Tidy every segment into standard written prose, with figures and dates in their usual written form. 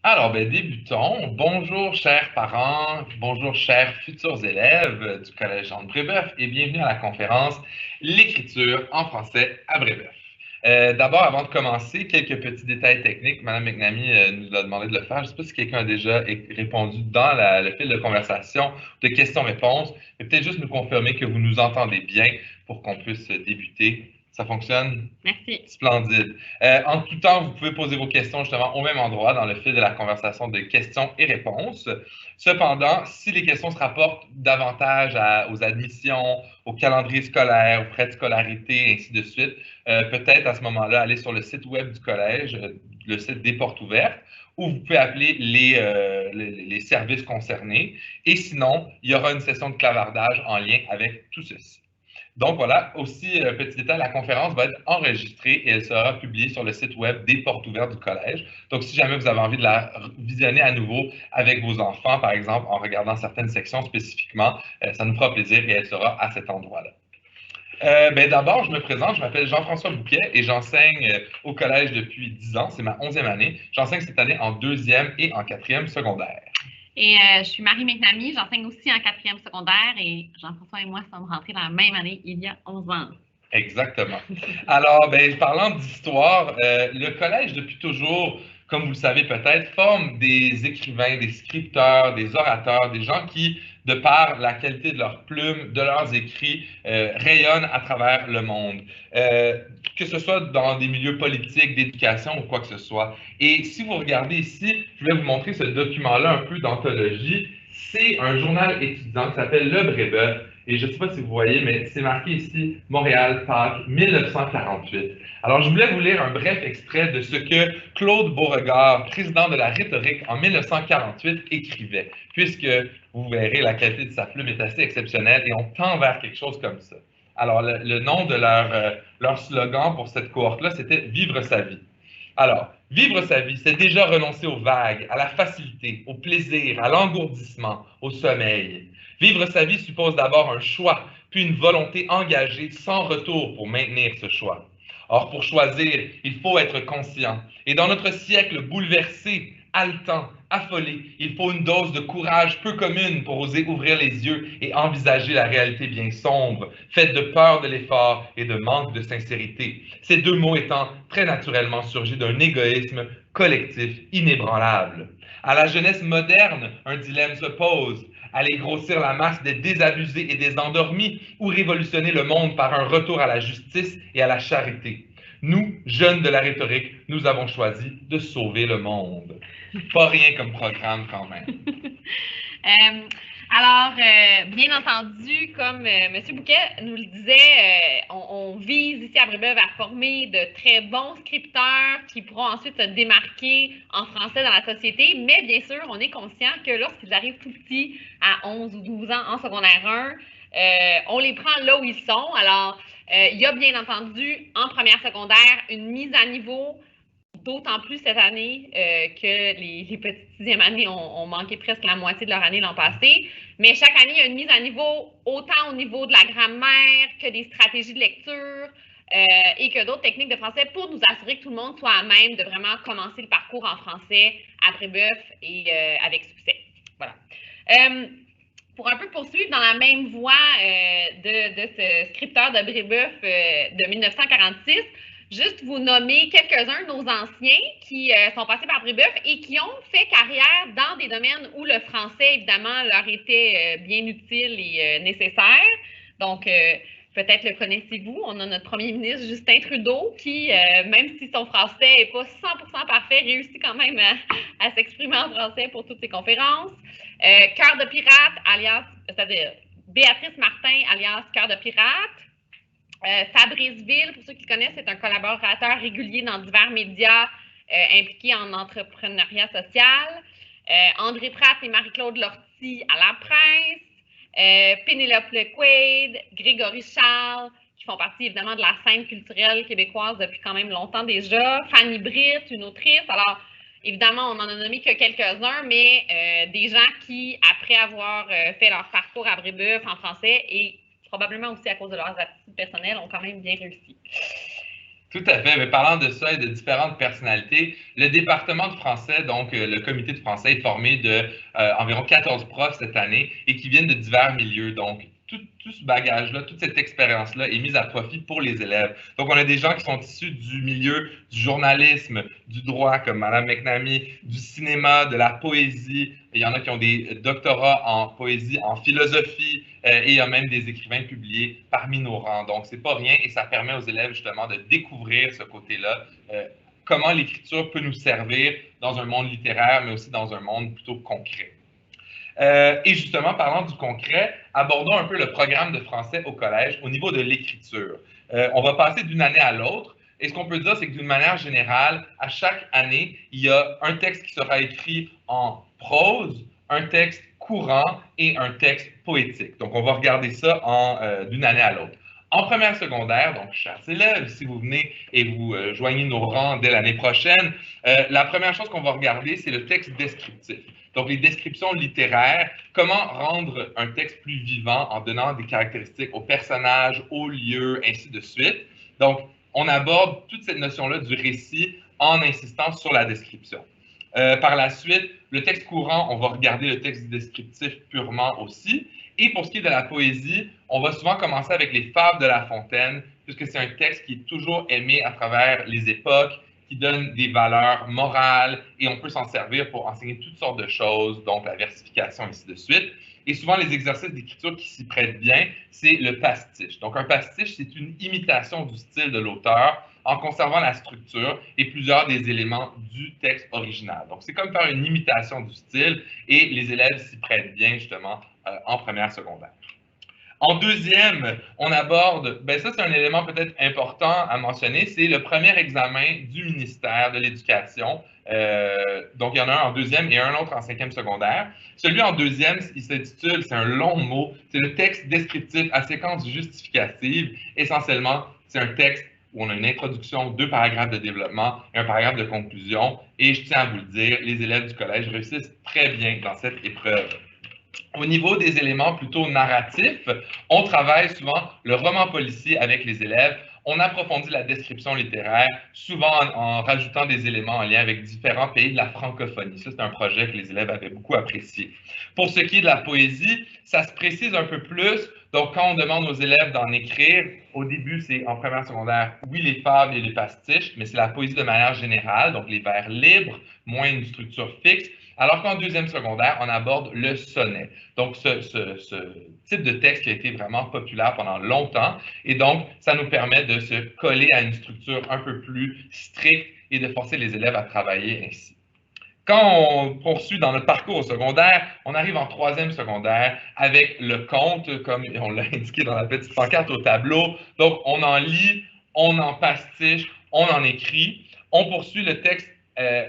Alors, débutons. Bonjour, chers parents, bonjour, chers futurs élèves du Collège Jean de Brébeuf et bienvenue à la conférence L'écriture en français à Brébeuf. D'abord, avant de commencer, quelques petits détails techniques. Madame McNamee nous a demandé de le faire. Je ne sais pas si quelqu'un a déjà répondu dans le fil de conversation de questions-réponses, mais peut-être juste nous confirmer que vous nous entendez bien pour qu'on puisse débuter. Ça fonctionne? Merci. Splendide. En tout temps, vous pouvez poser vos questions justement au même endroit dans le fil de la conversation de questions et réponses. Cependant, si les questions se rapportent davantage aux admissions, au calendrier scolaire, aux frais de scolarité, ainsi de suite, peut-être à ce moment-là, aller sur le site web du collège, le site des portes ouvertes, où vous pouvez appeler les services concernés. Et sinon, il y aura une session de clavardage en lien avec tout ceci. Donc voilà, aussi, petit détail, la conférence va être enregistrée et elle sera publiée sur le site web des portes ouvertes du collège. Donc si jamais vous avez envie de la visionner à nouveau avec vos enfants, par exemple, en regardant certaines sections spécifiquement, ça nous fera plaisir et elle sera à cet endroit-là. D'abord, je me présente, je m'appelle Jean-François Bouquet et j'enseigne au collège depuis 10 ans, c'est ma 11e année. J'enseigne cette année en 2e et en 4e secondaire. Et je suis Marie McNamee, j'enseigne aussi en 4e secondaire et Jean-François et moi sommes rentrés dans la même année il y a 11 ans. Exactement. Alors, parlant d'histoire, le collège, depuis toujours, comme vous le savez peut-être, forme des écrivains, des scripteurs, des orateurs, des gens qui, de par la qualité de leurs plumes, de leurs écrits, rayonnent à travers le monde. Que ce soit dans des milieux politiques, d'éducation ou quoi que ce soit. Et si vous regardez ici, je vais vous montrer ce document-là un peu d'anthologie. C'est un journal étudiant qui s'appelle Le Brébeuf. Et je ne sais pas si vous voyez, mais c'est marqué ici Montréal, Pâques, 1948. Alors, je voulais vous lire un bref extrait de ce que Claude Beauregard, président de la rhétorique en 1948, écrivait, puisque vous verrez, la qualité de sa plume est assez exceptionnelle et on tend vers quelque chose comme ça. Alors, le nom de leur slogan pour cette cohorte-là, c'était Vivre sa vie. Alors, vivre sa vie, c'est déjà renoncer aux vagues, à la facilité, au plaisir, à l'engourdissement, au sommeil. Vivre sa vie suppose d'abord un choix, puis une volonté engagée sans retour pour maintenir ce choix. Or, pour choisir, il faut être conscient. Et dans notre siècle bouleversé, haletant, affolé, il faut une dose de courage peu commune pour oser ouvrir les yeux et envisager la réalité bien sombre, faite de peur de l'effort et de manque de sincérité. Ces deux mots étant très naturellement surgis d'un égoïsme collectif inébranlable. À la jeunesse moderne, un dilemme se pose. Aller grossir la masse des désabusés et des endormis ou révolutionner le monde par un retour à la justice et à la charité. Nous, jeunes de la rhétorique, nous avons choisi de sauver le monde. Pas rien comme programme quand même. Bien entendu, comme M. Bouquet nous le disait, on vise ici à Brébeuf à former de très bons scripteurs qui pourront ensuite se démarquer en français dans la société, mais bien sûr, on est conscient que lorsqu'ils arrivent tout petits, à 11 ou 12 ans en secondaire 1, on les prend là où ils sont. Alors, il y a bien entendu en première secondaire une mise à niveau, d'autant plus cette année que les petites sixième années ont manqué presque la moitié de leur année l'an passé. Mais chaque année, il y a une mise à niveau, autant au niveau de la grammaire que des stratégies de lecture et que d'autres techniques de français pour nous assurer que tout le monde soit à même de vraiment commencer le parcours en français à Brébeuf et avec succès. Voilà. Pour un peu poursuivre dans la même voie de ce scripteur de Brébeuf de 1946, juste vous nommer quelques-uns de nos anciens qui sont passés par Brébeuf et qui ont fait carrière dans des domaines où le français, évidemment, leur était bien utile et nécessaire. Donc, peut-être le connaissez-vous. On a notre premier ministre, Justin Trudeau, qui, même si son français n'est pas 100% parfait, réussit quand même à s'exprimer en français pour toutes ses conférences. Cœur de pirate, alias, c'est-à-dire Béatrice Martin, alias Cœur de pirate. Fabrice Ville, pour ceux qui le connaissent, c'est un collaborateur régulier dans divers médias impliqués en entrepreneuriat social. André Pratt et Marie-Claude Lortie à la presse. Pénélope Lequaid, Grégory Charles, qui font partie évidemment de la scène culturelle québécoise depuis quand même longtemps déjà. Fanny Britt, une autrice. Alors, évidemment, on n'en a nommé que quelques-uns, mais des gens qui, après avoir fait leur parcours à Brébeuf en français et probablement aussi à cause de leurs aptitudes personnelles, ont quand même bien réussi. Tout à fait. Mais parlant de ça et de différentes personnalités, le département de français, donc le comité de français, est formé de environ 14 profs cette année et qui viennent de divers milieux. Donc, tout ce bagage-là, toute cette expérience-là est mise à profit pour les élèves. Donc, on a des gens qui sont issus du milieu du journalisme, du droit, comme Mme McNamee, du cinéma, de la poésie. Il y en a qui ont des doctorats en poésie, en philosophie, et il y a même des écrivains publiés parmi nos rangs. Donc, c'est pas rien et ça permet aux élèves justement de découvrir ce côté-là, comment l'écriture peut nous servir dans un monde littéraire, mais aussi dans un monde plutôt concret. Et justement, parlant du concret, abordons un peu le programme de français au collège au niveau de l'écriture. On va passer d'une année à l'autre. Et ce qu'on peut dire, c'est que d'une manière générale, à chaque année, il y a un texte qui sera écrit en prose, un texte courant et un texte poétique. Donc, on va regarder ça d'une année à l'autre. En première secondaire, donc, chers élèves, si vous venez et vous joignez nos rangs dès l'année prochaine, la première chose qu'on va regarder, c'est le texte descriptif. Donc, les descriptions littéraires, comment rendre un texte plus vivant en donnant des caractéristiques aux personnages, aux lieux, ainsi de suite. Donc, on aborde toute cette notion-là du récit en insistant sur la description. Par la suite, le texte courant, on va regarder le texte descriptif purement aussi. Et pour ce qui est de la poésie, on va souvent commencer avec les Fables de La Fontaine, puisque c'est un texte qui est toujours aimé à travers les époques, qui donne des valeurs morales et on peut s'en servir pour enseigner toutes sortes de choses, donc la versification, ainsi de suite. Et souvent, les exercices d'écriture qui s'y prêtent bien, c'est le pastiche. Donc, un pastiche, c'est une imitation du style de l'auteur en conservant la structure et plusieurs des éléments du texte original. Donc, c'est comme faire une imitation du style et les élèves s'y prêtent bien, justement, en première secondaire. En deuxième, on aborde, ça c'est un élément peut-être important à mentionner, c'est le premier examen du ministère de l'Éducation. Donc, il y en a un en deuxième et un autre en cinquième secondaire. Celui en deuxième, il s'intitule, c'est un long mot, c'est le texte descriptif à séquence justificative. Essentiellement, c'est un texte où on a une introduction, 2 paragraphes de développement et un paragraphe de conclusion. Et je tiens à vous le dire, les élèves du collège réussissent très bien dans cette épreuve. Au niveau des éléments plutôt narratifs, on travaille souvent le roman policier avec les élèves. On approfondit la description littéraire, souvent en rajoutant des éléments en lien avec différents pays de la francophonie. Ça, c'est un projet que les élèves avaient beaucoup apprécié. Pour ce qui est de la poésie, ça se précise un peu plus. Donc, quand on demande aux élèves d'en écrire, au début, c'est en première secondaire, oui, les fables et les pastiches, mais c'est la poésie de manière générale, donc les vers libres, moins une structure fixe. Alors qu'en deuxième secondaire, on aborde le sonnet. Donc, ce type de texte qui a été vraiment populaire pendant longtemps. Et donc, ça nous permet de se coller à une structure un peu plus stricte et de forcer les élèves à travailler ainsi. Quand on poursuit dans notre parcours au secondaire, on arrive en troisième secondaire avec le conte, comme on l'a indiqué dans la petite pancarte au tableau. Donc, on en lit, on en pastiche, on en écrit. On poursuit le texte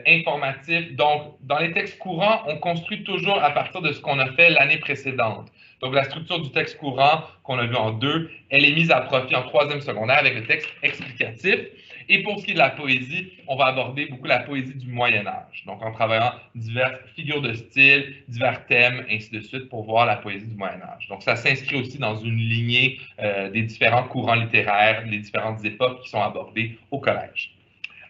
informatif. Donc, dans les textes courants, on construit toujours à partir de ce qu'on a fait l'année précédente. Donc, la structure du texte courant qu'on a vu en 2, elle est mise à profit en troisième secondaire avec le texte explicatif. Et pour ce qui est de la poésie, on va aborder beaucoup la poésie du Moyen Âge. Donc, en travaillant diverses figures de style, divers thèmes, ainsi de suite, pour voir la poésie du Moyen Âge. Donc, ça s'inscrit aussi dans une lignée des différents courants littéraires, des différentes époques qui sont abordées au collège.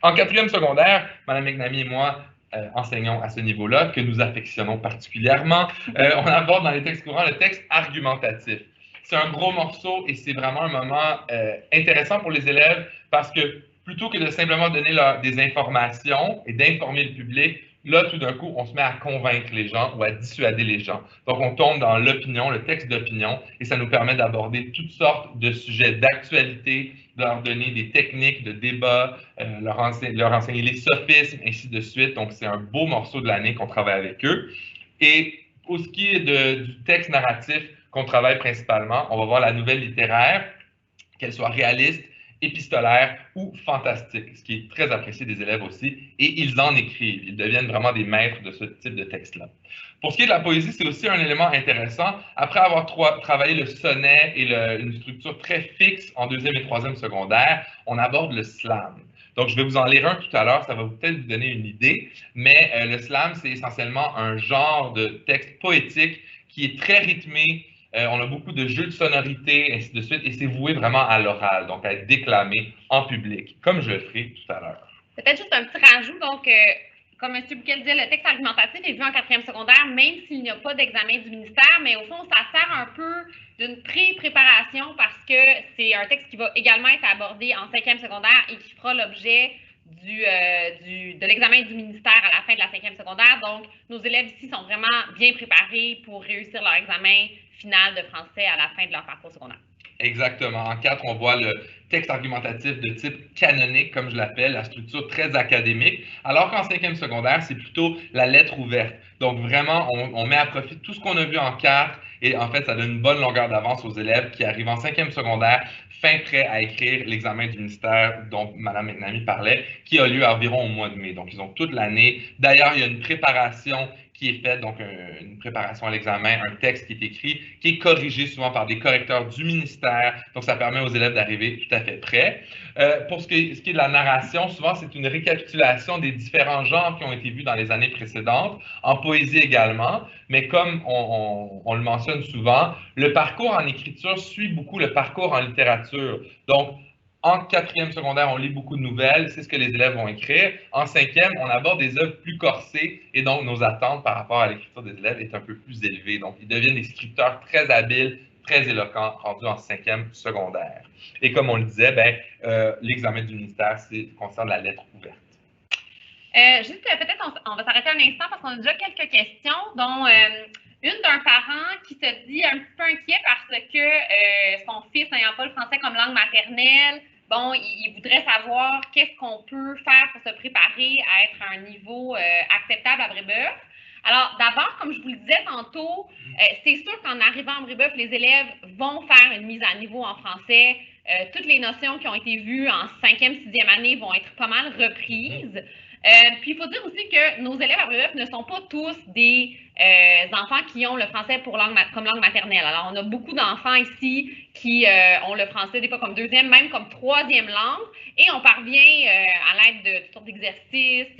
En quatrième secondaire, Mme McNamee et moi enseignons à ce niveau-là, que nous affectionnons particulièrement. On aborde dans les textes courants le texte argumentatif. C'est un gros morceau et c'est vraiment un moment intéressant pour les élèves parce que plutôt que de simplement donner des informations et d'informer le public, là, tout d'un coup, on se met à convaincre les gens ou à dissuader les gens. Donc, on tombe dans l'opinion, le texte d'opinion, et ça nous permet d'aborder toutes sortes de sujets d'actualité, de leur donner des techniques de débat, leur enseigner les sophismes, ainsi de suite. Donc, c'est un beau morceau de l'année qu'on travaille avec eux. Et pour ce qui est du texte narratif qu'on travaille principalement, on va voir la nouvelle littéraire, qu'elle soit réaliste, épistolaire ou fantastique, ce qui est très apprécié des élèves aussi, et ils en écrivent. Ils deviennent vraiment des maîtres de ce type de texte-là. Pour ce qui est de la poésie, c'est aussi un élément intéressant. Après avoir travaillé le sonnet et une structure très fixe en deuxième et troisième secondaire, on aborde le slam. Donc, je vais vous en lire un tout à l'heure, ça va peut-être vous donner une idée, mais le slam, c'est essentiellement un genre de texte poétique qui est très rythmé, On a beaucoup de jeux de sonorité, ainsi de suite, et c'est voué vraiment à l'oral, donc à être déclamé en public, comme je le ferai tout à l'heure. Peut-être juste un petit rajout. Donc, comme M. Bouquet le disait, le texte argumentatif est vu en quatrième secondaire, même s'il n'y a pas d'examen du ministère, mais au fond, ça sert un peu d'une pré-préparation parce que c'est un texte qui va également être abordé en cinquième secondaire et qui fera l'objet de l'examen du ministère à la fin de la cinquième secondaire. Donc, nos élèves ici sont vraiment bien préparés pour réussir leur examen final de français à la fin de leur parcours secondaire. Exactement. En 4, on voit le texte argumentatif de type canonique, comme je l'appelle, la structure très académique, alors qu'en cinquième secondaire, c'est plutôt la lettre ouverte. Donc, vraiment, on met à profit tout ce qu'on a vu en 4 et en fait, ça donne une bonne longueur d'avance aux élèves qui arrivent en cinquième secondaire, fin prêt à écrire l'examen du ministère dont Mme McNamee parlait, qui a lieu environ au mois de mai. Donc, ils ont toute l'année. D'ailleurs, il y a une préparation qui est faite, donc une préparation à l'examen, un texte qui est écrit, qui est corrigé souvent par des correcteurs du ministère. Donc, ça permet aux élèves d'arriver tout à fait prêts. Pour ce qui est de la narration, souvent, c'est une récapitulation des différents genres qui ont été vus dans les années précédentes, en poésie également. Mais comme on le mentionne souvent, le parcours en écriture suit beaucoup le parcours en littérature. Donc, en quatrième secondaire, on lit beaucoup de nouvelles, c'est ce que les élèves vont écrire. En cinquième, on aborde des œuvres plus corsées et donc nos attentes par rapport à l'écriture des élèves est un peu plus élevée. Donc, ils deviennent des scripteurs très habiles, très éloquents, rendus en cinquième secondaire. Et comme on le disait, l'examen du ministère concerne la lettre ouverte. Juste peut-être, on va s'arrêter un instant parce qu'on a déjà quelques questions, dont une d'un parent qui se dit un petit peu inquiet parce que son fils n'ayant pas le français comme langue maternelle, bon, il voudrait savoir qu'est-ce qu'on peut faire pour se préparer à être à un niveau acceptable à Brébeuf. Alors, d'abord, comme je vous le disais tantôt, c'est sûr qu'en arrivant à Brébeuf, les élèves vont faire une mise à niveau en français. Toutes les notions qui ont été vues en 5e, 6e année vont être pas mal reprises. Puis, il faut dire aussi que nos élèves à Brébeuf ne sont pas tous des enfants qui ont le français comme langue maternelle. Alors, on a beaucoup d'enfants ici qui ont le français des fois comme deuxième, même comme troisième langue, et on parvient, à l'aide de toutes sortes d'exercices,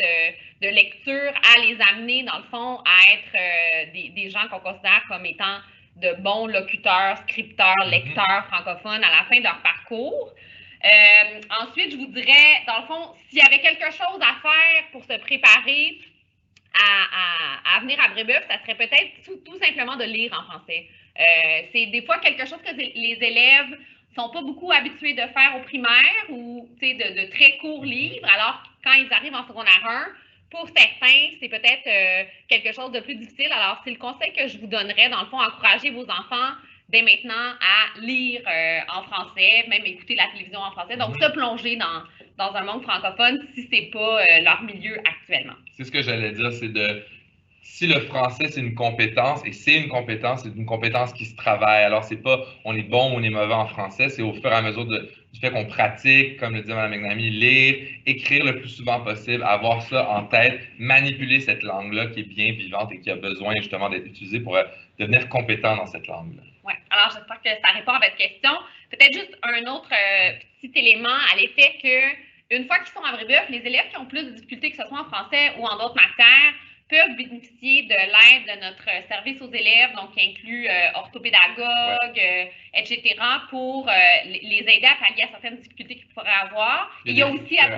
de lecture, à les amener, dans le fond, à être des gens qu'on considère comme étant de bons locuteurs, scripteurs, lecteurs francophones à la fin de leur parcours. Ensuite, je vous dirais, dans le fond, s'il y avait quelque chose à faire pour se préparer à venir à Brébeuf, ça serait peut-être tout simplement de lire en français. C'est des fois quelque chose que les élèves ne sont pas beaucoup habitués de faire au primaire ou de très courts livres, alors quand ils arrivent en secondaire 1, pour certains, c'est peut-être quelque chose de plus difficile. Alors, c'est le conseil que je vous donnerais, dans le fond, encourager vos enfants dès maintenant à lire en français, même écouter la télévision en français. Donc, se plonger dans un monde francophone si ce n'est pas leur milieu actuellement. C'est ce que j'allais dire, si le français, c'est une compétence, et c'est une compétence qui se travaille. Alors, c'est pas on est bon ou on est mauvais en français, c'est au fur et à mesure du fait qu'on pratique, comme le dit Mme McNamee, lire, écrire le plus souvent possible, avoir ça en tête, manipuler cette langue-là qui est bien vivante et qui a besoin justement d'être utilisée pour devenir compétent dans cette langue-là. Oui, alors j'espère que ça répond à votre question. Peut-être juste un autre petit élément à l'effet que une fois qu'ils sont à Brébeuf, les élèves qui ont plus de difficultés, que ce soit en français ou en d'autres matières, peuvent bénéficier de l'aide de notre service aux élèves, donc qui inclut orthopédagogue, etc., pour les aider à pallier à certaines difficultés qu'ils pourraient avoir. Il y a aussi à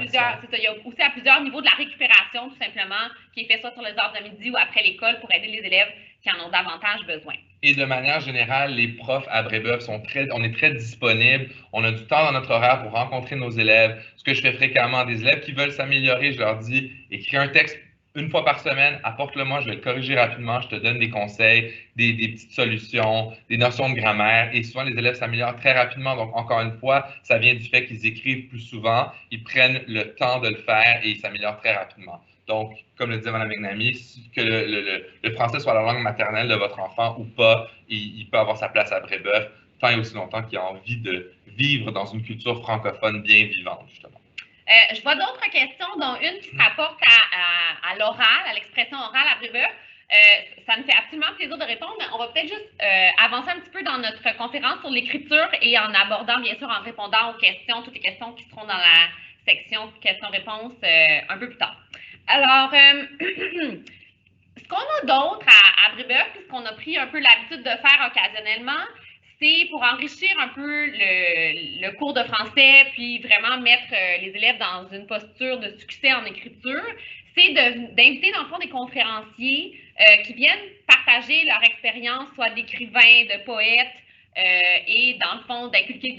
plusieurs niveaux de la récupération, tout simplement, qui est fait soit sur les heures de midi ou après l'école pour aider les élèves qui en ont davantage besoin. Et de manière générale, les profs à Brébeuf on est très disponibles. On a du temps dans notre horaire pour rencontrer nos élèves. Ce que je fais fréquemment à des élèves qui veulent s'améliorer, je leur dis, écris un texte une fois par semaine, apporte-le-moi, je vais le corriger rapidement, je te donne des conseils, des petites solutions, des notions de grammaire. Et souvent, les élèves s'améliorent très rapidement. Donc, encore une fois, ça vient du fait qu'ils écrivent plus souvent, ils prennent le temps de le faire et ils s'améliorent très rapidement. Donc, comme le disait Mme McNamee, que le français soit la langue maternelle de votre enfant ou pas, il peut avoir sa place à Brébeuf tant et aussi longtemps qu'il a envie de vivre dans une culture francophone bien vivante, justement. Je vois d'autres questions, dont une qui se rapporte à l'oral, à l'expression orale à Brébeuf. Ça me fait absolument plaisir de répondre, mais on va peut-être juste avancer un petit peu dans notre conférence sur l'écriture et en abordant, bien sûr, en répondant aux questions, toutes les questions qui seront dans la section questions-réponses un peu plus tard. Alors, ce qu'on a d'autre à Brébeuf, puis ce qu'on a pris un peu l'habitude de faire occasionnellement, c'est pour enrichir un peu le cours de français, puis vraiment mettre les élèves dans une posture de succès en écriture, c'est d'inviter dans le fond des conférenciers qui viennent partager leur expérience, soit d'écrivains, de poètes, et dans le fond d'inculquer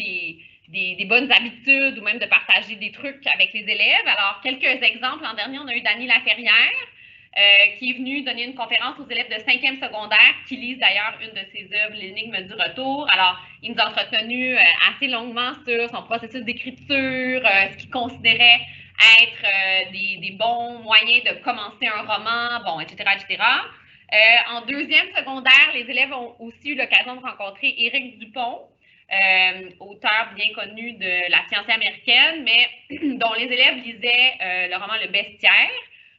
des bonnes habitudes ou même de partager des trucs avec les élèves. Alors, quelques exemples. L'an dernier, on a eu Dany Laferrière, qui est venu donner une conférence aux élèves de 5e secondaire, qui lisent d'ailleurs une de ses œuvres, L'énigme du retour. Alors, il nous a entretenu assez longuement sur son processus d'écriture, ce qu'il considérait être des bons moyens de commencer un roman, bon, etc., etc. En 2e secondaire, les élèves ont aussi eu l'occasion de rencontrer Éric Dupont, auteur bien connu de la science américaine, mais dont les élèves lisaient le roman Le Bestiaire.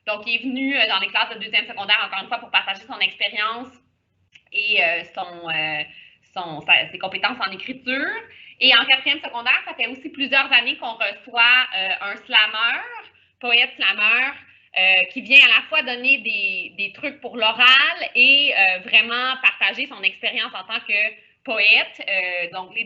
Donc, il est venu dans les classes de 2e secondaire, encore une fois, pour partager son expérience et ses compétences en écriture. Et en 4e secondaire, ça fait aussi plusieurs années qu'on reçoit un slameur, poète slameur, qui vient à la fois donner des trucs pour l'oral et vraiment partager son expérience en tant que poète. Donc,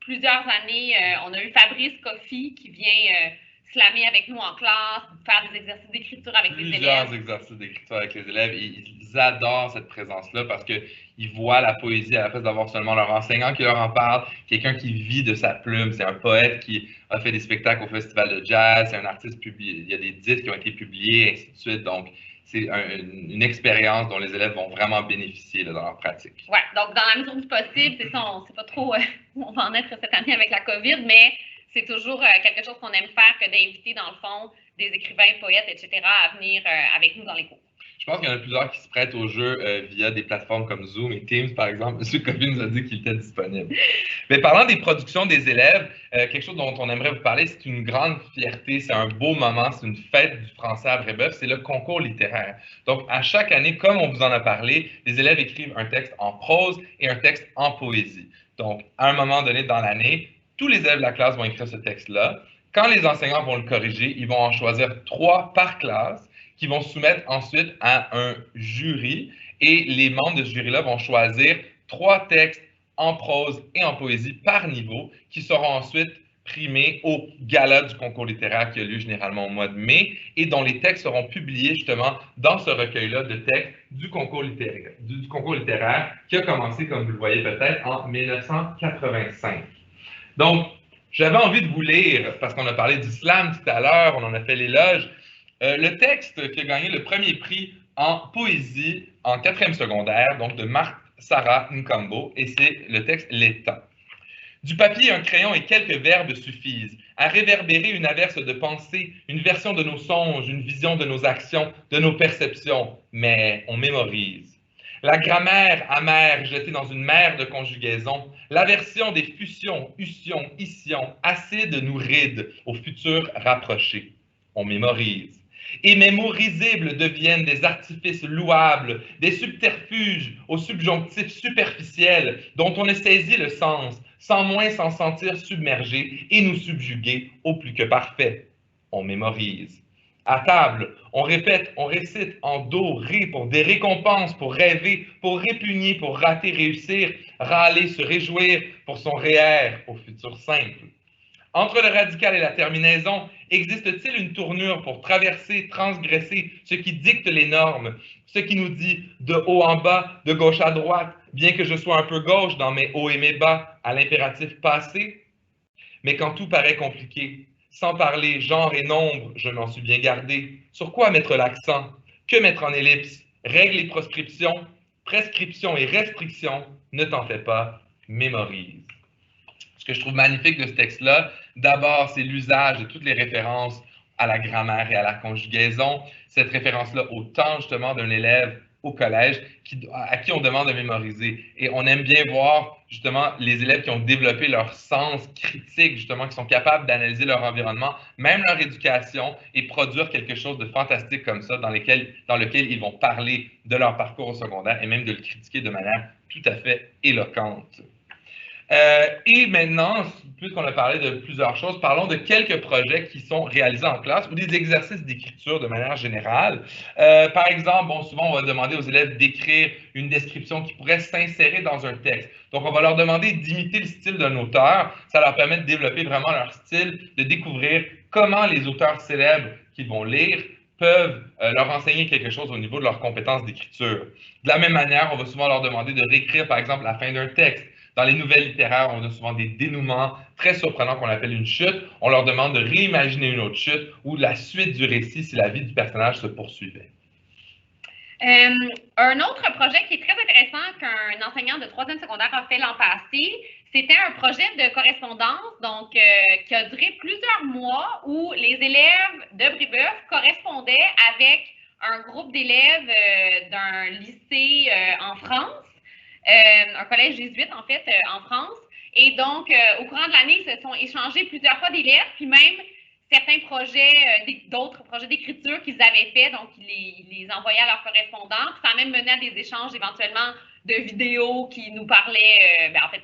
plusieurs années, on a eu Fabrice Coffy qui vient slammer avec nous en classe, faire des exercices d'écriture avec les élèves. Plusieurs exercices d'écriture avec les élèves. Ils adorent cette présence-là parce qu'ils voient la poésie à la place d'avoir seulement leur enseignant qui leur en parle, quelqu'un qui vit de sa plume. C'est un poète qui a fait des spectacles au festival de jazz, c'est un artiste publié, il y a des disques qui ont été publiés, et ainsi de suite. Donc, c'est une expérience dont les élèves vont vraiment bénéficier là, dans leur pratique. Oui, donc dans la mesure du possible, c'est ça, on ne sait pas trop où on va en être cette année avec la COVID, mais c'est toujours quelque chose qu'on aime faire que d'inviter, dans le fond, des écrivains, poètes, etc., à venir avec nous dans les cours. Je pense qu'il y en a plusieurs qui se prêtent au jeu via des plateformes comme Zoom et Teams, par exemple. M. Coffy nous a dit qu'il était disponible. Mais parlant des productions des élèves, quelque chose dont on aimerait vous parler, c'est une grande fierté, c'est un beau moment, c'est une fête du français à Brébeuf, c'est le concours littéraire. Donc, à chaque année, comme on vous en a parlé, les élèves écrivent un texte en prose et un texte en poésie. Donc, à un moment donné dans l'année, tous les élèves de la classe vont écrire ce texte-là. Quand les enseignants vont le corriger, ils vont en choisir 3 par classe qui vont soumettre ensuite à un jury. Et les membres de ce jury-là vont choisir 3 textes en prose et en poésie par niveau qui seront ensuite primés au gala du concours littéraire qui a lieu généralement au mois de mai et dont les textes seront publiés justement dans ce recueil-là de textes du concours littéraire qui a commencé, comme vous le voyez peut-être, en 1985. Donc, j'avais envie de vous lire, parce qu'on a parlé du slam tout à l'heure, on en a fait l'éloge, le texte qui a gagné le premier prix en poésie en 4e secondaire, donc de Marthe-Sarah Nkambo, et c'est le texte « L'étang ». Du papier, un crayon et quelques verbes suffisent à réverbérer une averse de pensées, une version de nos songes, une vision de nos actions, de nos perceptions, mais on mémorise. La grammaire amère jetée dans une mer de conjugaison, l'aversion des fusions, ussions, issions, acides nous ride au futur rapproché. On mémorise. Et mes mots risibles deviennent des artifices louables, des subterfuges aux subjonctifs superficiels dont on a saisi le sens, sans moins s'en sentir submergé et nous subjuguer au plus que parfait. On mémorise. À table, on répète, on récite en do, ré pour des récompenses, pour rêver, pour répugner, pour rater, réussir, râler, se réjouir pour son réel au futur simple. Entre le radical et la terminaison, existe-t-il une tournure pour traverser, transgresser ce qui dicte les normes, ce qui nous dit de haut en bas, de gauche à droite, bien que je sois un peu gauche dans mes hauts et mes bas, à l'impératif passé? Mais quand tout paraît compliqué, sans parler genre et nombre, je m'en suis bien gardé. Sur quoi mettre l'accent? Que mettre en ellipse? Règles et proscriptions, prescriptions et restrictions, ne t'en fais pas, mémorise. Ce que je trouve magnifique de ce texte-là, d'abord, c'est l'usage de toutes les références à la grammaire et à la conjugaison. Cette référence-là au temps, justement, d'un élève au collège à qui on demande de mémoriser. Et on aime bien voir, justement, les élèves qui ont développé leur sens critique, justement, qui sont capables d'analyser leur environnement, même leur éducation, et produire quelque chose de fantastique comme ça, dans lequel ils vont parler de leur parcours au secondaire et même de le critiquer de manière tout à fait éloquente. Et maintenant, puisqu'on a parlé de plusieurs choses, parlons de quelques projets qui sont réalisés en classe ou des exercices d'écriture de manière générale. Par exemple, souvent, on va demander aux élèves d'écrire une description qui pourrait s'insérer dans un texte. Donc, on va leur demander d'imiter le style d'un auteur. Ça leur permet de développer vraiment leur style, de découvrir comment les auteurs célèbres qu'ils vont lire peuvent leur enseigner quelque chose au niveau de leurs compétences d'écriture. De la même manière, on va souvent leur demander de réécrire, par exemple, la fin d'un texte. Dans les nouvelles littéraires, on a souvent des dénouements très surprenants qu'on appelle une chute. On leur demande de réimaginer une autre chute ou la suite du récit si la vie du personnage se poursuivait. Un autre projet qui est très intéressant qu'un enseignant de 3e secondaire a fait l'an passé, c'était un projet de correspondance, donc qui a duré plusieurs mois où les élèves de Brébeuf correspondaient avec un groupe d'élèves d'un lycée en France, un collège jésuite en fait en France. Et donc, au courant de l'année, ils se sont échangés plusieurs fois des lettres, puis même certains projets, d'autres projets d'écriture qu'ils avaient fait, donc ils les envoyaient à leurs correspondants. Puis ça a même mené à des échanges éventuellement de vidéos qui nous parlaient, en fait,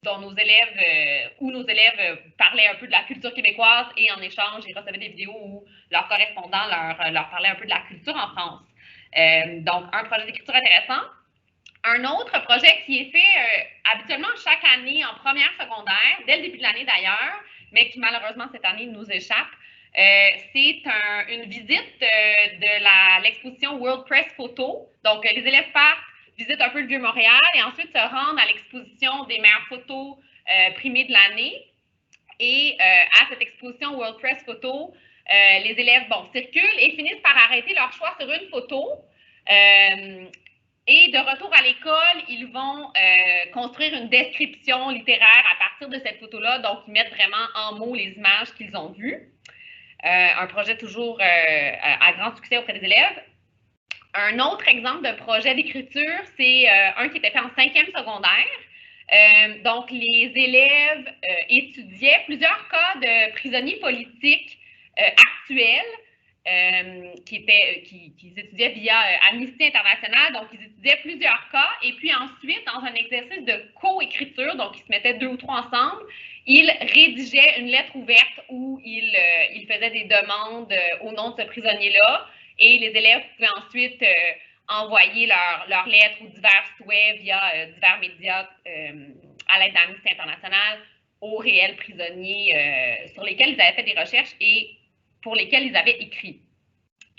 dont nos élèves, où nos élèves parlaient un peu de la culture québécoise et en échange, ils recevaient des vidéos où leurs correspondants leur parlaient un peu de la culture en France. Donc, un projet d'écriture intéressant. Un autre projet qui est fait habituellement chaque année en première secondaire, dès le début de l'année d'ailleurs, mais qui malheureusement cette année nous échappe, c'est une visite de l'exposition World Press Photo. Donc, les élèves partent, visitent un peu le Vieux-Montréal et ensuite se rendent à l'exposition des meilleures photos primées de l'année. Et à cette exposition World Press Photo, les élèves circulent et finissent par arrêter leur choix sur une photo. Et de retour à l'école, ils vont construire une description littéraire à partir de cette photo-là. Donc, ils mettent vraiment en mots les images qu'ils ont vues. Un projet toujours à grand succès auprès des élèves. Un autre exemple de projet d'écriture, c'est un qui était fait en 5e secondaire. Donc, les élèves étudiaient plusieurs cas de prisonniers politiques actuels. Qu'ils étudiaient via Amnesty International. Donc, ils étudiaient plusieurs cas. Et puis ensuite, dans un exercice de co-écriture, donc ils se mettaient 2 ou 3 ensemble, ils rédigeaient une lettre ouverte où ils faisaient des demandes au nom de ce prisonnier-là. Et les élèves pouvaient ensuite envoyer leurs lettres ou divers souhaits via divers médias à l'aide d'Amnesty International aux réels prisonniers sur lesquels ils avaient fait des recherches et pour lesquels ils avaient écrit.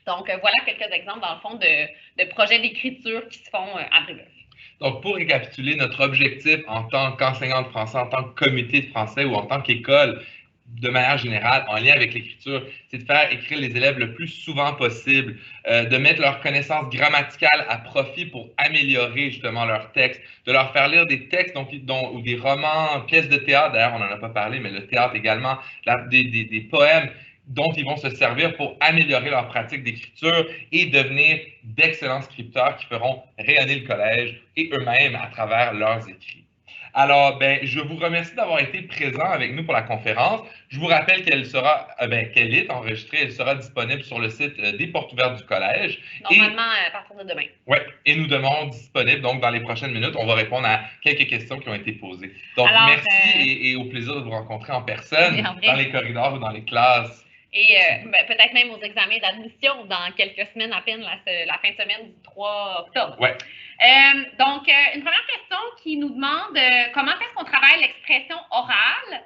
Donc, voilà quelques exemples, dans le fond, de projets d'écriture qui se font à Brébeuf. Donc, pour récapituler, notre objectif en tant qu'enseignant de français, en tant que comité de français ou en tant qu'école, de manière générale, en lien avec l'écriture, c'est de faire écrire les élèves le plus souvent possible, de mettre leurs connaissances grammaticales à profit pour améliorer justement leurs textes, de leur faire lire des textes ou des romans, pièces de théâtre, d'ailleurs on n'en a pas parlé, mais le théâtre également, des poèmes dont ils vont se servir pour améliorer leur pratique d'écriture et devenir d'excellents scripteurs qui feront rayonner le collège et eux-mêmes à travers leurs écrits. Alors, je vous remercie d'avoir été présent avec nous pour la conférence. Je vous rappelle qu'elle est enregistrée, elle sera disponible sur le site des Portes ouvertes du collège. Normalement, à partir de demain. Oui, et nous demeurons disponibles. Donc, dans les prochaines minutes, on va répondre à quelques questions qui ont été posées. Donc, alors, merci et au plaisir de vous rencontrer en personne, dans les corridors ou dans les classes. Et peut-être même aux examens d'admission dans quelques semaines à peine, la fin de semaine du 3 octobre. Ouais. Donc, une première question qui nous demande comment est-ce qu'on travaille l'expression orale,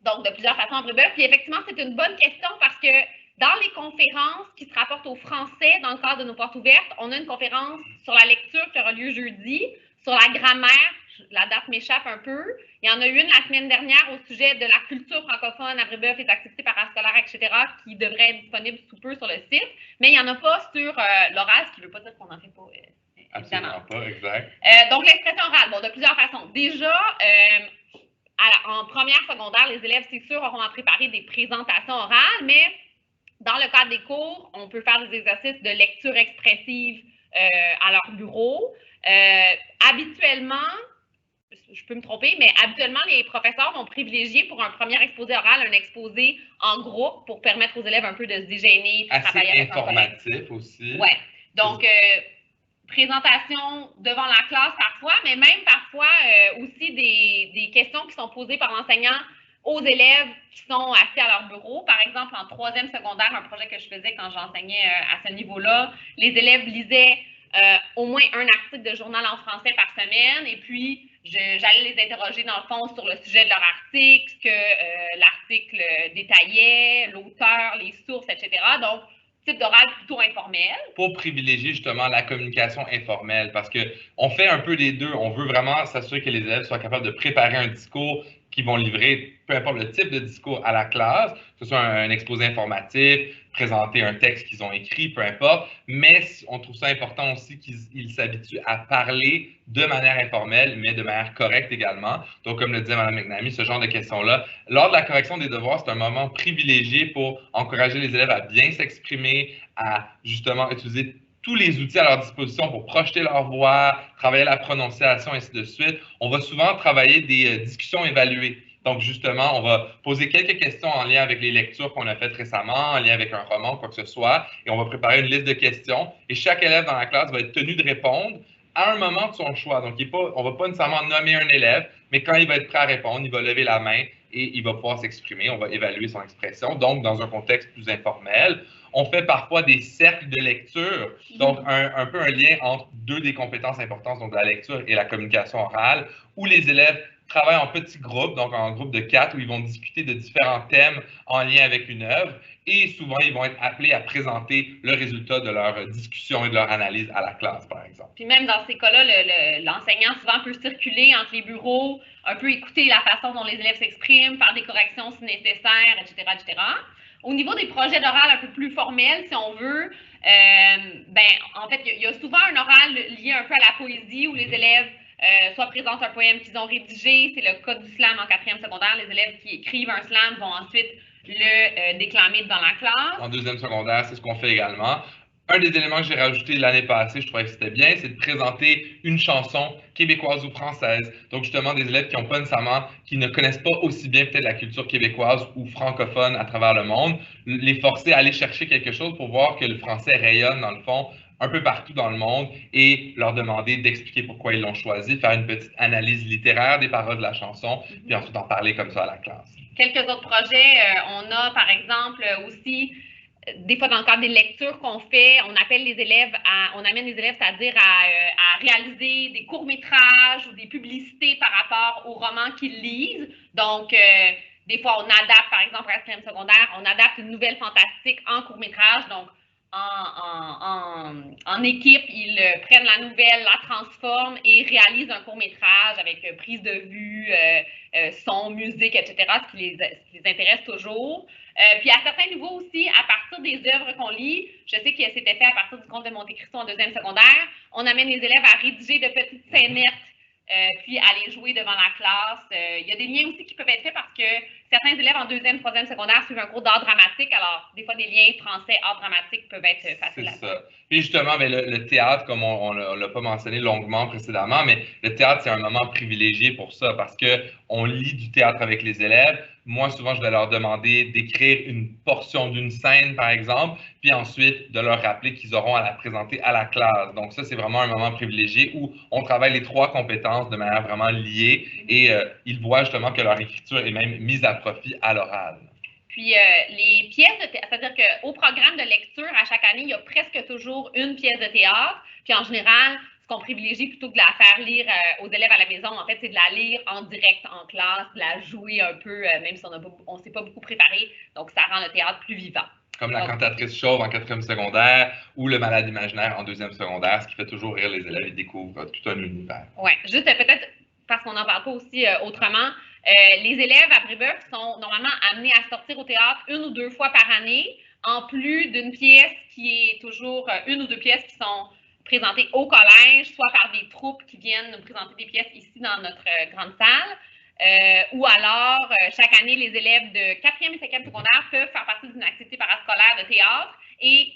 donc de plusieurs façons en Brébeuf. Puis effectivement, c'est une bonne question parce que dans les conférences qui se rapportent au français dans le cadre de nos portes ouvertes, on a une conférence sur la lecture qui aura lieu jeudi, sur la grammaire, la date m'échappe un peu. Il y en a eu une la semaine dernière au sujet de la culture francophone à Brébeuf, les activités parascolaires, etc., qui devrait être disponible sous peu sur le site. Mais il n'y en a pas sur l'oral, ce qui ne veut pas dire qu'on n'en fait pas, évidemment. Absolument pas, exact. Donc, l'expression orale, de plusieurs façons. Déjà, en première secondaire, les élèves, c'est sûr, auront à préparer des présentations orales, mais dans le cadre des cours, on peut faire des exercices de lecture expressive à leur bureau. Habituellement, je peux me tromper, mais habituellement, les professeurs vont privilégier pour un premier exposé oral un exposé en groupe pour permettre aux élèves un peu de se dégainer. Assez informatif aussi. Oui. Donc, présentation devant la classe parfois, mais même parfois aussi des questions qui sont posées par l'enseignant aux élèves qui sont assis à leur bureau. Par exemple, en 3e secondaire, un projet que je faisais quand j'enseignais à ce niveau-là, les élèves lisaient au moins un article de journal en français par semaine, et puis j'allais les interroger dans le fond sur le sujet de leur article, ce que l'article détaillait, l'auteur, les sources, etc. Donc, type d'oral plutôt informel. Pour privilégier justement la communication informelle, parce qu'on fait un peu les deux. On veut vraiment s'assurer que les élèves soient capables de préparer un discours qu'ils vont livrer, peu importe le type de discours à la classe, que ce soit un exposé informatif, présenter un texte qu'ils ont écrit, peu importe, mais on trouve ça important aussi qu'ils s'habituent à parler de manière informelle, mais de manière correcte également. Donc, comme le disait Mme McNamee, ce genre de questions-là, lors de la correction des devoirs, c'est un moment privilégié pour encourager les élèves à bien s'exprimer, à justement utiliser tous les outils à leur disposition pour projeter leur voix, travailler la prononciation, ainsi de suite. On va souvent travailler des discussions évaluées. Donc, justement, on va poser quelques questions en lien avec les lectures qu'on a faites récemment, en lien avec un roman, quoi que ce soit, et on va préparer une liste de questions. Et chaque élève dans la classe va être tenu de répondre à un moment de son choix. Donc, on ne va pas nécessairement nommer un élève, mais quand il va être prêt à répondre, il va lever la main et il va pouvoir s'exprimer. On va évaluer son expression, donc dans un contexte plus informel. On fait parfois des cercles de lecture, donc un peu un lien entre deux des compétences importantes, donc la lecture et la communication orale, où les élèves travaillent en petits groupes, donc en groupe de 4, où ils vont discuter de différents thèmes en lien avec une œuvre, et souvent, ils vont être appelés à présenter le résultat de leur discussion et de leur analyse à la classe, par exemple. Puis même dans ces cas-là, l'enseignant souvent peut circuler entre les bureaux, un peu écouter la façon dont les élèves s'expriment, faire des corrections si nécessaire, etc., etc. Au niveau des projets d'oral un peu plus formels, si on veut, en fait, il y a souvent un oral lié un peu à la poésie où les élèves soit présentent un poème qu'ils ont rédigé. C'est le cas du slam en 4e secondaire. Les élèves qui écrivent un slam vont ensuite le déclamer devant la classe. En 2e secondaire, c'est ce qu'on fait également. Un des éléments que j'ai rajouté l'année passée, je trouvais que c'était bien, c'est de présenter une chanson québécoise ou française. Donc, justement, des élèves qui ne connaissent pas aussi bien peut-être la culture québécoise ou francophone à travers le monde, les forcer à aller chercher quelque chose pour voir que le français rayonne, dans le fond, un peu partout dans le monde et leur demander d'expliquer pourquoi ils l'ont choisi, faire une petite analyse littéraire des paroles de la chanson, puis ensuite en parler comme ça à la classe. Quelques autres projets, on a par exemple aussi des fois, dans le cadre des lectures qu'on fait, on amène les élèves, c'est-à-dire à réaliser des courts-métrages ou des publicités par rapport aux romans qu'ils lisent. Donc, des fois, on adapte, par exemple, à la 4e secondaire, on adapte une nouvelle fantastique en court-métrage. Donc, en équipe, ils prennent la nouvelle, la transforment et réalisent un court-métrage avec prise de vue, son, musique, etc., ce qui les intéresse toujours. Puis à certains niveaux aussi, à partir des œuvres qu'on lit, je sais que c'était fait à partir du Comte de Monte Cristo en 2e secondaire, on amène les élèves à rédiger de petites scénettes, puis à les jouer devant la classe. Il y a des liens aussi qui peuvent être faits parce que certains élèves en 2e, 3e secondaire suivent un cours d'art dramatique, alors des fois des liens français-art dramatique peuvent être faciles à faire. Puis justement, le théâtre, comme on ne l'a pas mentionné longuement précédemment, mais le théâtre, c'est un moment privilégié pour ça parce qu'on lit du théâtre avec les élèves. Moi, souvent, je vais leur demander d'écrire une portion d'une scène, par exemple, puis ensuite de leur rappeler qu'ils auront à la présenter à la classe. Donc ça, c'est vraiment un moment privilégié où on travaille les 3 compétences de manière vraiment liée et ils voient justement que leur écriture est même mise à profit à l'oral. Puis les pièces de théâtre, c'est-à-dire qu'au programme de lecture, à chaque année, il y a presque toujours une pièce de théâtre. Puis en général, ce qu'on privilégie plutôt que de la faire lire aux élèves à la maison, en fait, c'est de la lire en direct en classe, de la jouer un peu, même si on ne s'est pas beaucoup préparé. Donc, ça rend le théâtre plus vivant. Comme la cantatrice chauve en 4e secondaire ou le malade imaginaire en 2e secondaire, ce qui fait toujours rire les élèves, ils découvrent tout un univers. Oui, juste peut-être parce qu'on n'en parle pas aussi autrement, les élèves à Brébeuf sont normalement amenés à sortir au théâtre 1 ou 2 fois par année, en plus d'une pièce qui est toujours 1 ou 2 pièces qui sont présentées au collège, soit par des troupes qui viennent nous présenter des pièces ici dans notre grande salle, ou alors chaque année, les élèves de 4e et 5e secondaire peuvent faire partie d'une activité parascolaire de théâtre et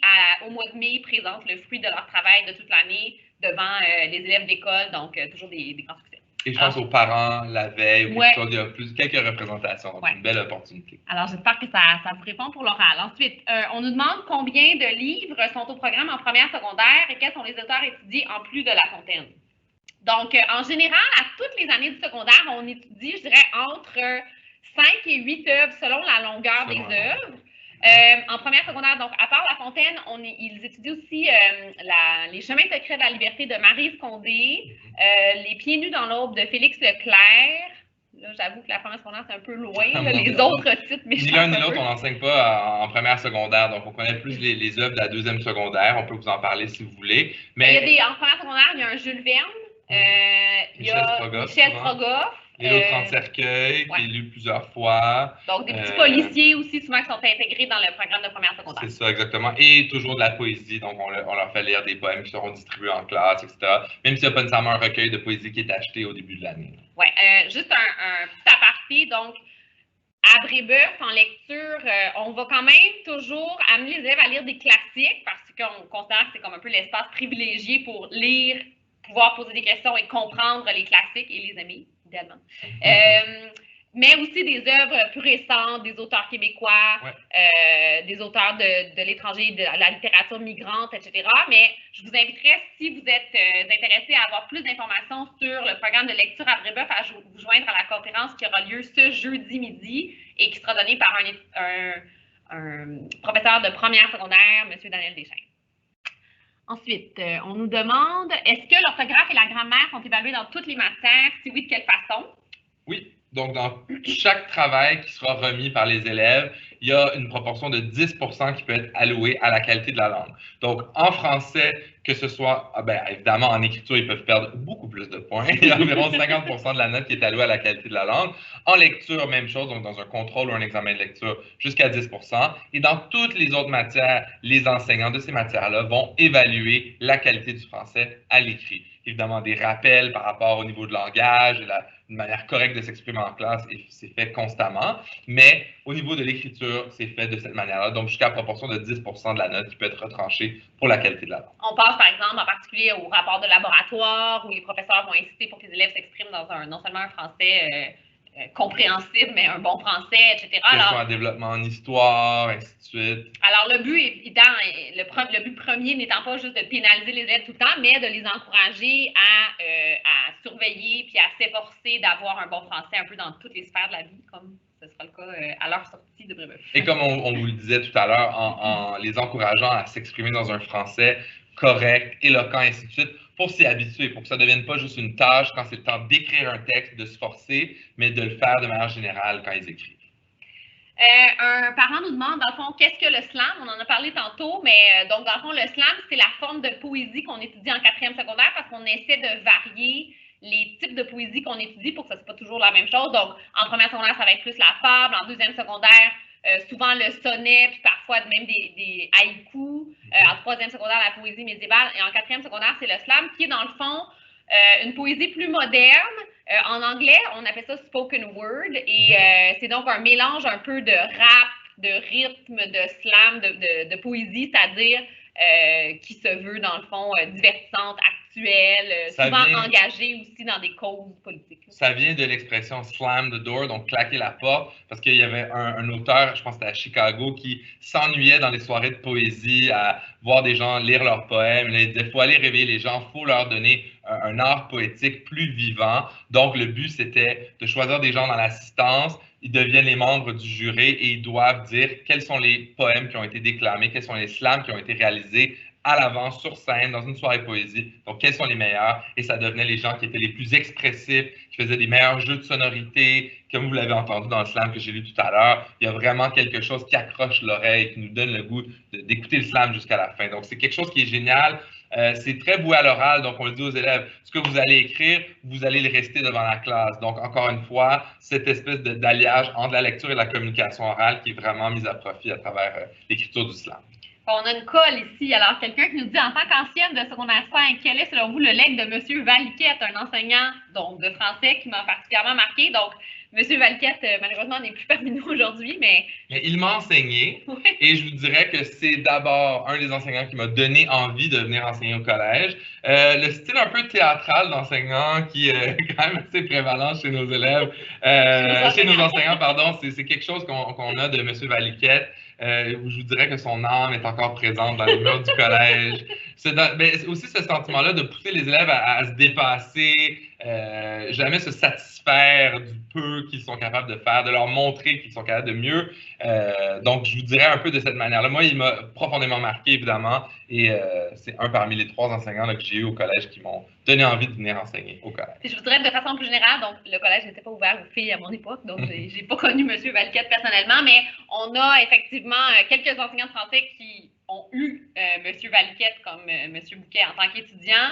au mois de mai, présentent le fruit de leur travail de toute l'année devant les élèves d'école, donc toujours des grands succès. Et je pense aux parents la veille, ou Ouais. il y a quelques représentations, donc Ouais. une belle opportunité. Alors, j'espère que ça vous répond pour l'oral. Ensuite, on nous demande combien de livres sont au programme en première secondaire et quels sont les auteurs étudiés en plus de La Fontaine. Donc, en général, à toutes les années du secondaire, on étudie, je dirais, entre 5 et 8 œuvres selon la longueur des œuvres. En première secondaire, donc, à part La Fontaine, ils étudient aussi Les chemins secrets de la liberté de Maryse Condé, Les pieds nus dans l'aube de Félix Leclerc. Là, j'avoue que la première secondaire, c'est un peu loin. Là, les autres titres, mais ni l'un ni l'autre, on n'enseigne pas en première secondaire. Donc, on connaît plus les œuvres de la deuxième secondaire. On peut vous en parler si vous voulez. Mais en première secondaire, il y a un Jules Verne. Il y a Michel Strogoff. L'île aux 30 cercueils, qui est lu plusieurs fois. Donc, des petits policiers aussi, souvent, qui sont intégrés dans le programme de première secondaire. C'est ça, exactement. Et toujours de la poésie. Donc, on leur fait lire des poèmes qui seront distribués en classe, etc. Même s'il n'y a pas nécessairement un recueil de poésie qui est acheté au début de l'année. Oui, juste un petit aparté. Donc, à Brébeuf, en lecture, on va quand même toujours amener les élèves à lire des classiques parce qu'on considère que c'est comme un peu l'espace privilégié pour lire, pouvoir poser des questions et comprendre les classiques et les aimer, idéalement. Mais aussi des œuvres plus récentes, des auteurs québécois, des auteurs de l'étranger, de la littérature migrante, etc. Mais je vous inviterais, si vous êtes intéressé à avoir plus d'informations sur le programme de lecture à Brébeuf, à vous joindre à la conférence qui aura lieu ce jeudi midi et qui sera donnée par un professeur de première secondaire, M. Daniel Deschênes. Ensuite, on nous demande, est-ce que l'orthographe et la grammaire sont évaluées dans toutes les matières? Si oui, de quelle façon? Oui. Donc, dans chaque travail qui sera remis par les élèves, il y a une proportion de 10% qui peut être allouée à la qualité de la langue. Donc, en français, que ce soit, évidemment, en écriture, ils peuvent perdre beaucoup plus de points. Il y a environ 50% de la note qui est allouée à la qualité de la langue. En lecture, même chose, donc dans un contrôle ou un examen de lecture, jusqu'à 10%. Et dans toutes les autres matières, les enseignants de ces matières-là vont évaluer la qualité du français à l'écrit. Évidemment, des rappels par rapport au niveau de langage, une manière correcte de s'exprimer en classe, et c'est fait constamment. Mais au niveau de l'écriture, c'est fait de cette manière-là, donc jusqu'à proportion de 10% de la note qui peut être retranchée pour la qualité de la langue. On passe, par exemple, en particulier au rapport de laboratoire, où les professeurs vont insister pour que les élèves s'expriment dans non seulement un français compréhensible, mais un bon français, etc. Que ce soit un développement en histoire, ainsi de suite. Alors, le but le but premier n'étant pas juste de pénaliser les élèves tout le temps, mais de les encourager à surveiller puis à s'efforcer d'avoir un bon français un peu dans toutes les sphères de la vie, comme ce sera le cas à leur sortie de Brébeuf. Et comme on vous le disait tout à l'heure, en les encourageant à s'exprimer dans un français correct, éloquent, ainsi de suite, pour s'y habituer, pour que ça ne devienne pas juste une tâche quand c'est le temps d'écrire un texte, de se forcer, mais de le faire de manière générale quand ils écrivent. Un parent nous demande, dans le fond, qu'est-ce que le slam? On en a parlé tantôt, mais donc, dans le fond, le slam, c'est la forme de poésie qu'on étudie en 4e secondaire parce qu'on essaie de varier les types de poésie qu'on étudie pour que ce ne soit pas toujours la même chose. Donc, en première secondaire, ça va être plus la fable. En 2e secondaire, souvent le sonnet, puis parfois même des haïkus. En 3e secondaire, la poésie médiévale. Et en 4e secondaire, c'est le slam, qui est dans le fond une poésie plus moderne. En anglais, on appelle ça spoken word. Et c'est donc un mélange un peu de rap, de rythme, de slam, de poésie, c'est-à-dire qui se veut, dans le fond, divertissante, actuelle, souvent engagée aussi dans des causes politiques. Ça vient de l'expression slam the door, donc claquer la porte, parce qu'il y avait un auteur, je pense que c'était à Chicago, qui s'ennuyait dans les soirées de poésie à voir des gens lire leurs poèmes. Il disait, il faut aller réveiller les gens, il faut leur donner un art poétique plus vivant. Donc, le but, c'était de choisir des gens dans l'assistance. Ils deviennent les membres du jury et ils doivent dire quels sont les poèmes qui ont été déclamés, quels sont les slams qui ont été réalisés à l'avance, sur scène, dans une soirée poésie. Donc, quels sont les meilleurs? Et ça devenait les gens qui étaient les plus expressifs, qui faisaient des meilleurs jeux de sonorité, comme vous l'avez entendu dans le slam que j'ai lu tout à l'heure. Il y a vraiment quelque chose qui accroche l'oreille, qui nous donne le goût d'écouter le slam jusqu'à la fin. Donc, c'est quelque chose qui est génial. C'est très voué à l'oral, donc on le dit aux élèves, ce que vous allez écrire, vous allez le rester devant la classe. Donc, encore une fois, cette espèce d'alliage entre la lecture et la communication orale qui est vraiment mise à profit à travers l'écriture du slam. On a une colle ici. Alors, quelqu'un qui nous dit, en tant qu'ancienne de secondaire 5, quel est, selon vous, le legs de M. Valiquette, un enseignant donc, de français qui m'a particulièrement marqué? Donc, Monsieur Valquette, malheureusement, n'est plus parmi nous aujourd'hui, mais il m'a enseigné et je vous dirais que c'est d'abord un des enseignants qui m'a donné envie de venir enseigner au collège. Le style un peu théâtral d'enseignant qui est quand même assez prévalent chez nos élèves, chez nos enseignants, pardon, c'est quelque chose qu'on a de Monsieur Valquette. Je vous dirais que son âme est encore présente dans les murs du collège. C'est aussi ce sentiment-là de pousser les élèves à se dépasser, jamais se satisfaire du peu qu'ils sont capables de faire, de leur montrer qu'ils sont capables de mieux. Donc, je vous dirais un peu de cette manière-là. Moi, il m'a profondément marqué, évidemment, et c'est un parmi les 3 enseignants là, que j'ai eu au collège qui m'ont donné envie de venir enseigner au collège. Je voudrais de façon plus générale, donc le collège n'était pas ouvert aux filles à mon époque, donc j'ai pas connu M. Valquette personnellement, mais on a effectivement quelques enseignants de français qui ont eu M. Valquette comme M. Bouquet en tant qu'étudiant,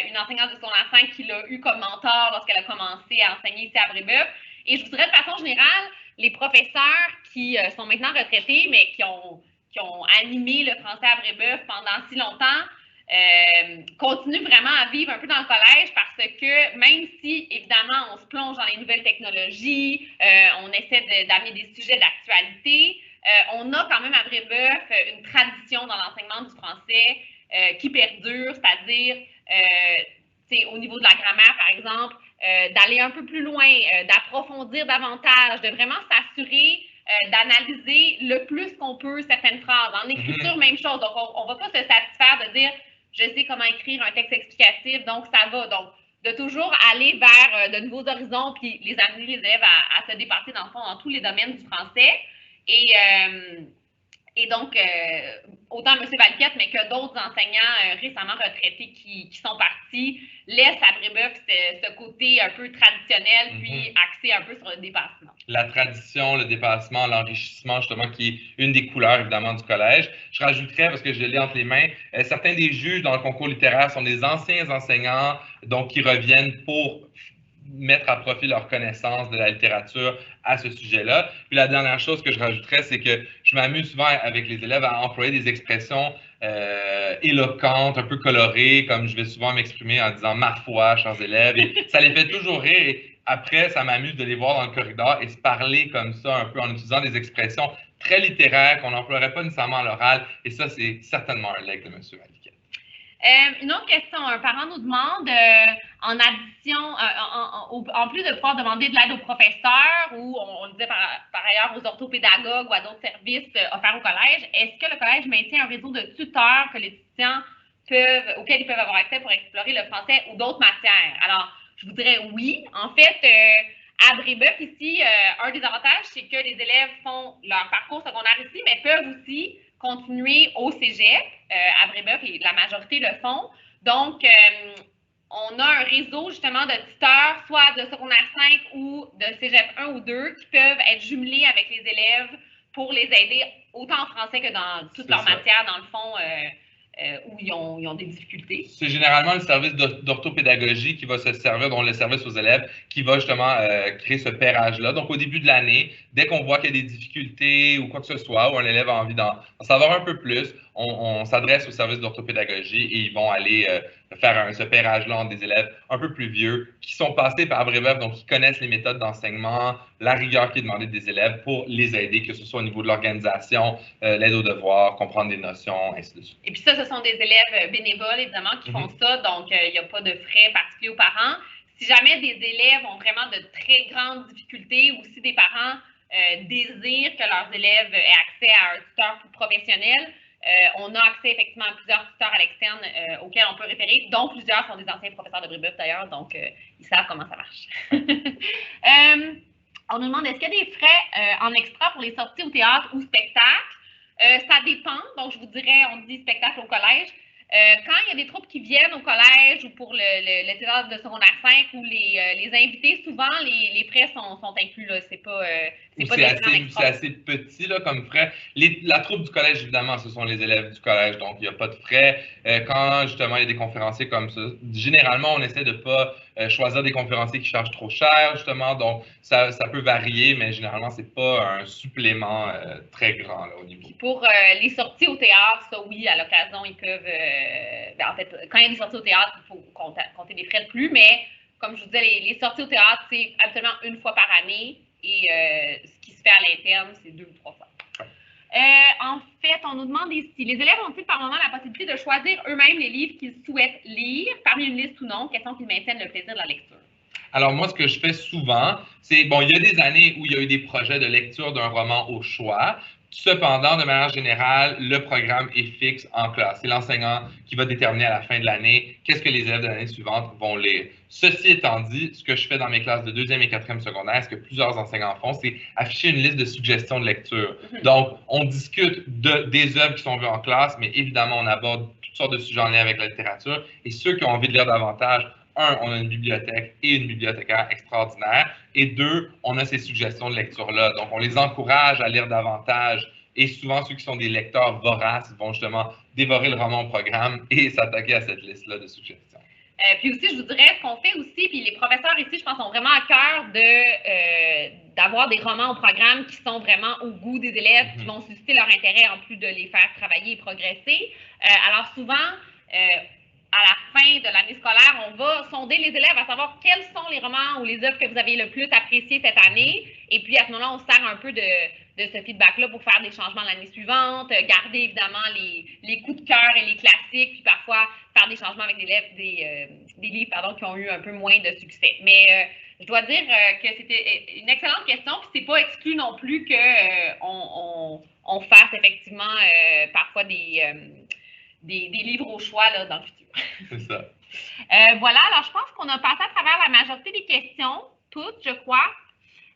une enseignante de secondaire 5 qui l'a eu comme mentor lorsqu'elle a commencé à enseigner ici à Brébeuf. Et je voudrais de façon générale, les professeurs qui sont maintenant retraités, mais qui ont animé le français à Brébeuf pendant si longtemps, continuent vraiment à vivre un peu dans le collège parce que même si, évidemment, on se plonge dans les nouvelles technologies, on essaie d'amener des sujets d'actualité, on a quand même à Brébeuf une tradition dans l'enseignement du français qui perdure, c'est-à-dire au niveau de la grammaire, par exemple, d'aller un peu plus loin, d'approfondir davantage, de vraiment s'assurer d'analyser le plus qu'on peut certaines phrases. En écriture, même chose. Donc, on ne va pas se satisfaire de dire « je sais comment écrire un texte explicatif, donc ça va ». Donc, de toujours aller vers de nouveaux horizons puis les amener les élèves à se dépasser, dans le fond, dans tous les domaines du français. Et donc, autant M. Valquette, mais que d'autres enseignants récemment retraités qui sont partis, laissent à Brébeuf ce côté un peu traditionnel, puis axé un peu sur le dépassement. La tradition, le dépassement, l'enrichissement, justement, qui est une des couleurs, évidemment, du collège. Je rajouterais, parce que je l'ai entre les mains, certains des juges dans le concours littéraire sont des anciens enseignants, donc qui reviennent pour mettre à profit leur connaissance de la littérature à ce sujet-là. Puis la dernière chose que je rajouterais, c'est que je m'amuse souvent avec les élèves à employer des expressions éloquentes, un peu colorées, comme je vais souvent m'exprimer en disant « ma foi », chers élèves, et ça les fait toujours rire. Et après, ça m'amuse de les voir dans le corridor et se parler comme ça, un peu en utilisant des expressions très littéraires qu'on n'emploierait pas nécessairement à l'oral. Et ça, c'est certainement un legs de M. Valquette. Une autre question, un parent nous demande, en addition, en plus de pouvoir demander de l'aide aux professeurs ou on le disait par ailleurs aux orthopédagogues ou à d'autres services offerts au collège, est-ce que le collège maintient un réseau de tuteurs que les étudiants auxquels ils peuvent avoir accès pour explorer le français ou d'autres matières? Alors, je vous dirais oui. En fait, à Brébeuf, ici, un des avantages, c'est que les élèves font leur parcours secondaire ici, mais peuvent aussi continuer au cégep à Brébeuf, et la majorité le font. Donc, on a un réseau justement de tuteurs, soit de secondaire 5 ou de cégep 1 ou 2, qui peuvent être jumelés avec les élèves pour les aider autant en français que dans toutes leurs matières, dans le fond, où ils ont des difficultés. C'est généralement le service d'orthopédagogie qui va se servir, dont le service aux élèves, qui va justement créer ce pairage-là. Donc, au début de l'année, dès qu'on voit qu'il y a des difficultés ou quoi que ce soit, ou un élève a envie d'en savoir un peu plus, on s'adresse au service d'orthopédagogie et ils vont aller faire ce pairage-là entre des élèves un peu plus vieux qui sont passés par Brébeuf, donc qui connaissent les méthodes d'enseignement, la rigueur qui est demandée des élèves pour les aider, que ce soit au niveau de l'organisation, l'aide aux devoirs, comprendre des notions, ainsi de suite. Et puis ça, ce sont des élèves bénévoles, évidemment, qui font ça, donc il n'y a pas de frais particuliers aux parents. Si jamais des élèves ont vraiment de très grandes difficultés ou si des parents désirent que leurs élèves aient accès à un tuteur plus professionnel, on a accès effectivement à plusieurs tuteurs à l'externe auxquels on peut référer, dont plusieurs sont des anciens professeurs de Brébeuf d'ailleurs, donc ils savent comment ça marche. On nous demande, est-ce qu'il y a des frais en extra pour les sorties au théâtre ou spectacles? Ça dépend, donc je vous dirais, on dit spectacle au collège. Quand il y a des troupes qui viennent au collège ou pour le théâtre de secondaire 5 ou les invités, souvent les frais sont inclus. C'est assez petit là, comme frais. La troupe du collège, évidemment, ce sont les élèves du collège, donc il n'y a pas de frais. Quand justement il y a des conférenciers comme ça, généralement on essaie de ne pas choisir des conférenciers qui chargent trop cher, justement, donc ça peut varier, mais généralement ce n'est pas un supplément très grand là, au niveau. Pour les sorties au théâtre, ça oui, à l'occasion, ils peuvent. En fait, quand il y a des sorties au théâtre, il faut compter des frais de plus, mais comme je vous disais, les sorties au théâtre, c'est absolument une fois par année. Et ce qui se fait à l'interne, c'est 2 ou 3 fois. En fait, on nous demande ici, les élèves ont-ils par moment la possibilité de choisir eux-mêmes les livres qu'ils souhaitent lire, parmi une liste ou non? Question qu'ils maintiennent le plaisir de la lecture. Alors, moi, ce que je fais souvent, c'est, bon, il y a des années où il y a eu des projets de lecture d'un roman au choix. Cependant, de manière générale, le programme est fixe en classe. C'est l'enseignant qui va déterminer à la fin de l'année qu'est-ce que les élèves de l'année suivante vont lire. Ceci étant dit, ce que je fais dans mes classes de 2e et 4e secondaire, ce que plusieurs enseignants font, c'est afficher une liste de suggestions de lecture. Donc, on discute des œuvres qui sont vues en classe, mais évidemment, on aborde toutes sortes de sujets en lien avec la littérature. Et ceux qui ont envie de lire davantage, un, on a une bibliothèque et une bibliothécaire extraordinaire. Et deux, on a ces suggestions de lecture-là. Donc, on les encourage à lire davantage. Et souvent, ceux qui sont des lecteurs voraces vont justement dévorer le roman au programme et s'attaquer à cette liste-là de suggestions. Puis aussi, je vous dirais, ce qu'on fait aussi, puis les professeurs ici, je pense, ont vraiment à cœur d'avoir des romans au programme qui sont vraiment au goût des élèves, qui vont susciter leur intérêt en plus de les faire travailler et progresser. Alors souvent, à la fin de l'année scolaire, on va sonder les élèves à savoir quels sont les romans ou les œuvres que vous avez le plus appréciés cette année. Et puis, à ce moment-là, on se sert un peu de ce feedback-là pour faire des changements l'année suivante, garder évidemment les coups de cœur et les classiques, puis parfois faire des changements avec des livres qui ont eu un peu moins de succès. Mais je dois dire que c'était une excellente question, puis c'est pas exclu non plus qu'on fasse effectivement parfois des livres au choix là, dans le futur. C'est ça. Voilà, alors je pense qu'on a passé à travers la majorité des questions, toutes, je crois.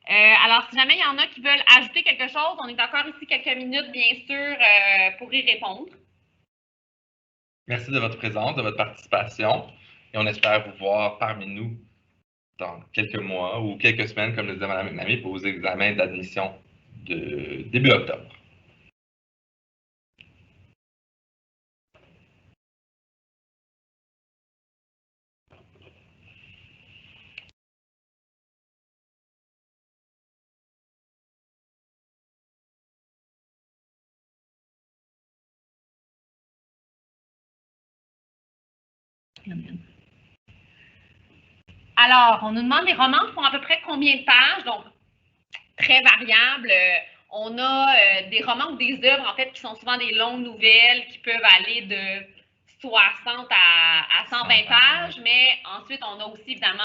Alors, si jamais il y en a qui veulent ajouter quelque chose, on est encore ici quelques minutes, bien sûr, pour y répondre. Merci de votre présence, de votre participation, et on espère vous voir parmi nous dans quelques mois ou quelques semaines, comme le disait Mme McNamee, pour vos examens d'admission de début octobre. Alors, on nous demande les romans font à peu près combien de pages, donc très variable. On a des romans ou des œuvres, en fait, qui sont souvent des longues nouvelles qui peuvent aller de 60 à 120 pages, mais ensuite, on a aussi, évidemment,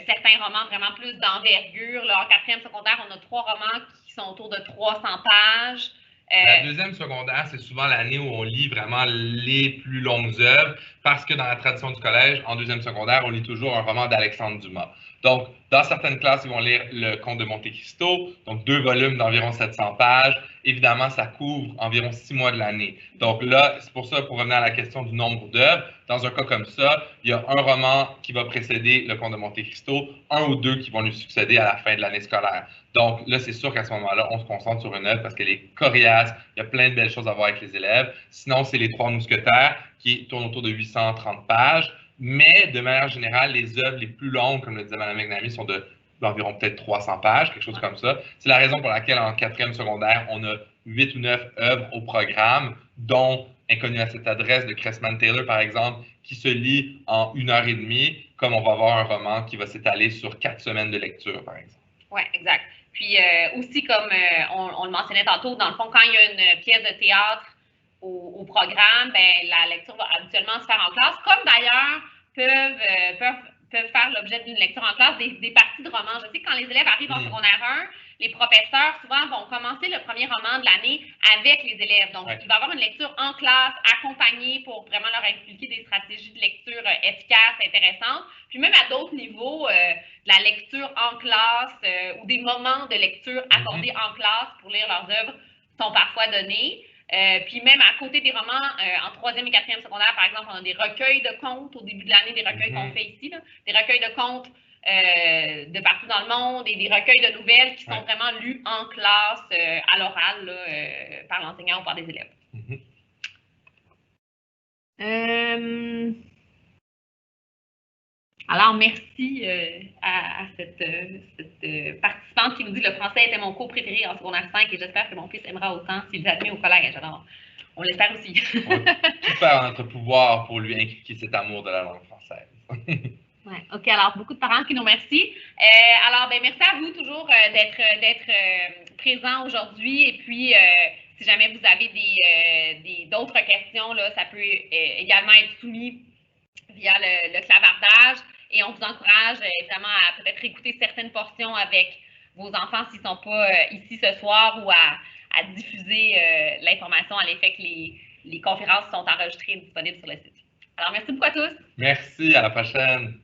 certains romans vraiment plus d'envergure. En 4e secondaire, on a 3 romans qui sont autour de 300 pages. La 2e secondaire, c'est souvent l'année où on lit vraiment les plus longues œuvres, parce que dans la tradition du collège, en 2e secondaire, on lit toujours un roman d'Alexandre Dumas. Donc, dans certaines classes, ils vont lire Le Comte de Monte Cristo, donc 2 volumes d'environ 700 pages. Évidemment, ça couvre environ 6 mois de l'année. Donc là, c'est pour ça, pour revenir à la question du nombre d'œuvres, dans un cas comme ça, il y a un roman qui va précéder Le Comte de Monte Cristo, un ou deux qui vont lui succéder à la fin de l'année scolaire. Donc là, c'est sûr qu'à ce moment-là, on se concentre sur une œuvre parce qu'elle est coriace, il y a plein de belles choses à voir avec les élèves. Sinon, c'est Les Trois Mousquetaires qui tournent autour de 830 pages. Mais de manière générale, les œuvres les plus longues, comme le disait Mme McNamee, sont d'environ peut-être 300 pages, quelque chose comme ça. C'est la raison pour laquelle en 4e secondaire, on a 8 ou 9 œuvres au programme, dont Inconnu à cette adresse de Cressman Taylor, par exemple, qui se lit en 1h30, comme on va avoir un roman qui va s'étaler sur 4 semaines de lecture, par exemple. Oui, exact. Puis aussi, comme on le mentionnait tantôt, dans le fond, quand il y a une pièce de théâtre au programme, ben, la lecture va habituellement se faire en classe, comme d'ailleurs peuvent faire l'objet d'une lecture en classe des parties de romans. Je sais que quand les élèves arrivent en secondaire 1, les professeurs, souvent, vont commencer le premier roman de l'année avec les élèves. Donc, il va y avoir une lecture en classe, accompagnée pour vraiment leur inculquer des stratégies de lecture efficaces, intéressantes. Puis même à d'autres niveaux, de la lecture en classe ou des moments de lecture accordés en classe pour lire leurs œuvres sont parfois donnés. Puis même à côté des romans, en 3e et 4e secondaire, par exemple, on a des recueils de contes au début de l'année, des recueils qu'on fait ici, là, des recueils de contes de partout dans le monde et des recueils de nouvelles qui sont vraiment lus en classe, à l'oral, par l'enseignant ou par des élèves. Alors, merci à cette participante qui nous dit « Le français était mon cours préféré en secondaire 5 et j'espère que mon fils aimera autant s'il est admis au collège. » Alors, on l'espère aussi. On va tout faire en notre pouvoir pour lui inculquer cet amour de la langue française. Ouais. OK, alors beaucoup de parents qui nous remercient. Alors, ben, merci à vous toujours d'être présents aujourd'hui. Et puis, si jamais vous avez d'autres questions, là, ça peut également être soumis via le clavardage. Et on vous encourage évidemment à peut-être écouter certaines portions avec vos enfants s'ils ne sont pas ici ce soir ou à diffuser l'information à l'effet que les conférences sont enregistrées et disponibles sur le site. Alors, merci beaucoup à tous. Merci, à la prochaine.